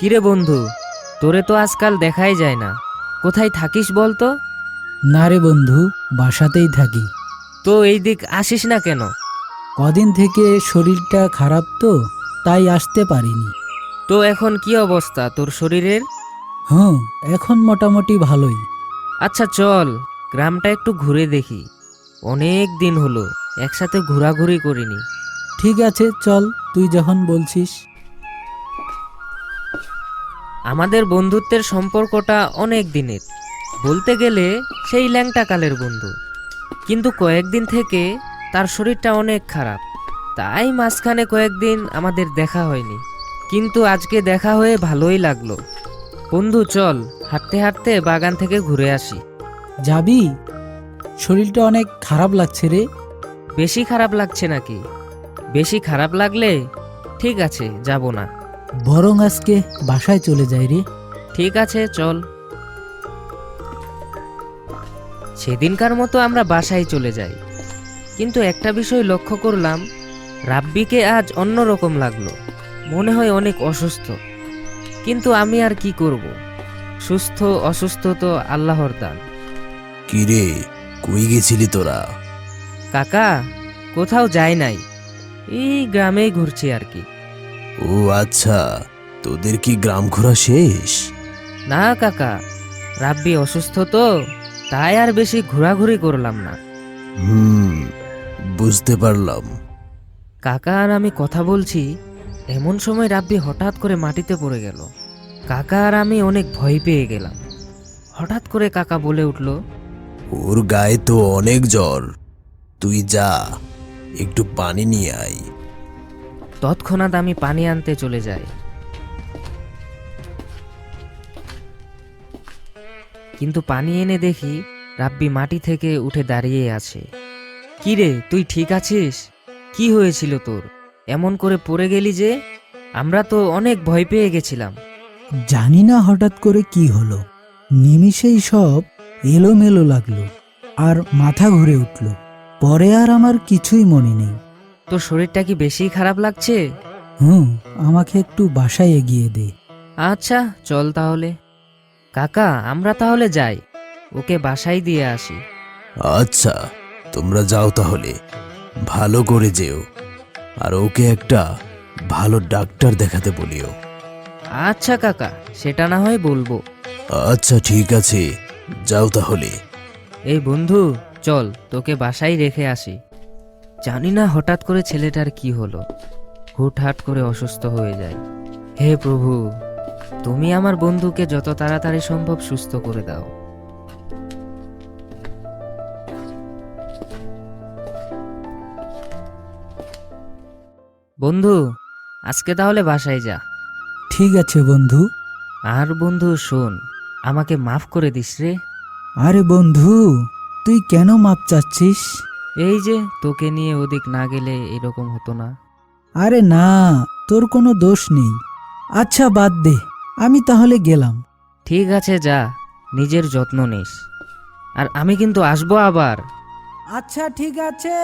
কিরে বন্ধু, তোরে তো আজকাল দেখাই যায় না। কোথায় থাকিস বলতো? না রে বন্ধু, বাসাতেই থাকি। তো এই দিক আসিস না কেন? কদিন থেকে শরীরটা খারাপ তো, তাই আসতে পারিনি। তো এখন কি অবস্থা তোর শরীরের? হুম, এখন মোটামুটি ভালোই। আচ্ছা চল, গ্রামটা একটু ঘুরে দেখি। অনেক দিন হলো একসাথে ঘোরাঘুরি করিনি। ঠিক আছে, চল, তুই যখন বলছিস। আমাদের বন্ধুত্বের সম্পর্কটা অনেক দিনের, বলতে গেলে সেই ল্যাংটা কালের বন্ধু। কিন্তু কয়েকদিন থেকে তার শরীরটা অনেক খারাপ, তাই মাঝখানে কয়েকদিন আমাদের দেখা হয়নি। কিন্তু আজকে দেখা হয়ে ভালোই লাগলো। বন্ধু চল, হাঁটতে হাঁটতে বাগান থেকে ঘুরে আসি। যাবি? শরীরটা অনেক খারাপ লাগছে রে। বেশি খারাপ লাগছে নাকি? বেশি খারাপ লাগলে ঠিক আছে, যাব না। বরং আজকে বাসায় চলে যাই রে। ঠিক আছে চল। সেদিনকার মতো আমরা বাসায় চলে যাই। কিন্তু একটা বিষয় লক্ষ্য করলাম, রাব্বিকে আজ অন্যরকম লাগলো। মনে হয় অনেক অসুস্থ। কিন্তু আমি আর কি করব? সুস্থ অসুস্থ তো আল্লাহর দান। কিরে, কই গেছিলি তোরা? কাকা, কোথাও যাই নাই, এই গ্রামেই ঘুরছি আর কি। ও আচ্ছা, তোদের কি গ্রাম ঘোরা শেষ? না কাকা, রাব্বি অসুস্থ তো, তাই আর বেশি ঘোরাঘুরি করলাম না। হুম, বুঝতে পারলাম। কাকা আর আমি কথা বলছি, এমন সময় রাব্বি হঠাৎ করে মাটিতে পড়ে গেল। কাকা আর আমি অনেক ভয় পেয়ে গেলাম। হঠাৎ করে কাকা বলে উঠল, ওর গায়ে তো অনেক জ্বর, তুই যা, একটু পানি নিয়ে আয়। তৎক্ষণাৎ আমি পানি আনতে চলে যাই। কিন্তু পানি এনে দেখি রাব্বি মাটি থেকে উঠে দাঁড়িয়ে আছে। কিরে, তুই ঠিক আছিস? কি হয়েছিল তোর? এমন করে পড়ে গেলি যে? আমরা তো অনেক ভয় পেয়ে গেছিলাম। জানি না হঠাৎ করে কি হলো, নিমিষেই সব এলোমেলো লাগলো আর মাথা ঘুরে উঠল। পরে আর আমার কিছুই মনে নেই। তোর শরীরটা কি বেশি খারাপ লাগছে? হুম, আমাকে একটু বাসায় এগিয়ে দে। আচ্ছা চল তাহলে। কাকা, আমরা তাহলে যাই, ওকে বাসায় দিয়ে আসি। আচ্ছা, তোমরা যাও তাহলে, ভালো করে যেও, আর ওকে একটা ভালো ডাক্তার দেখাতে বলিও। আচ্ছা কাকা, সেটা না হয় বলবো। আচ্ছা ঠিক আছে, যাও তাহলে। এই বন্ধু, চল তোকে বাসায় রেখে আসি। জানি না হঠাৎ করে ছেলেটার কি হলো, হুটহাট করে অসুস্থ হয়ে যায়। হে প্রভু, তুমি আমার বন্ধুকে যত তাড়াতাড়ি সম্ভব সুস্থ করে দাও। বন্ধু, আজকে তাহলে বাসায় যা। ঠিক আছে বন্ধু। আর বন্ধু শোন, আমাকে মাফ করে দিস রে। আরে বন্ধু, তুই কেন মাপ চাচ্ছিস? এই যে তোকে নিয়ে ওদিক না গেলে এরকম হতো না। আরে না, তোর কোনো দোষ নেই। আচ্ছা বাদ দে, আমি তাহলে গেলাম। ঠিক আছে যা, নিজের যত্ন নিস। আর আমি কিন্তু আসবো আবার। আচ্ছা ঠিক আছে।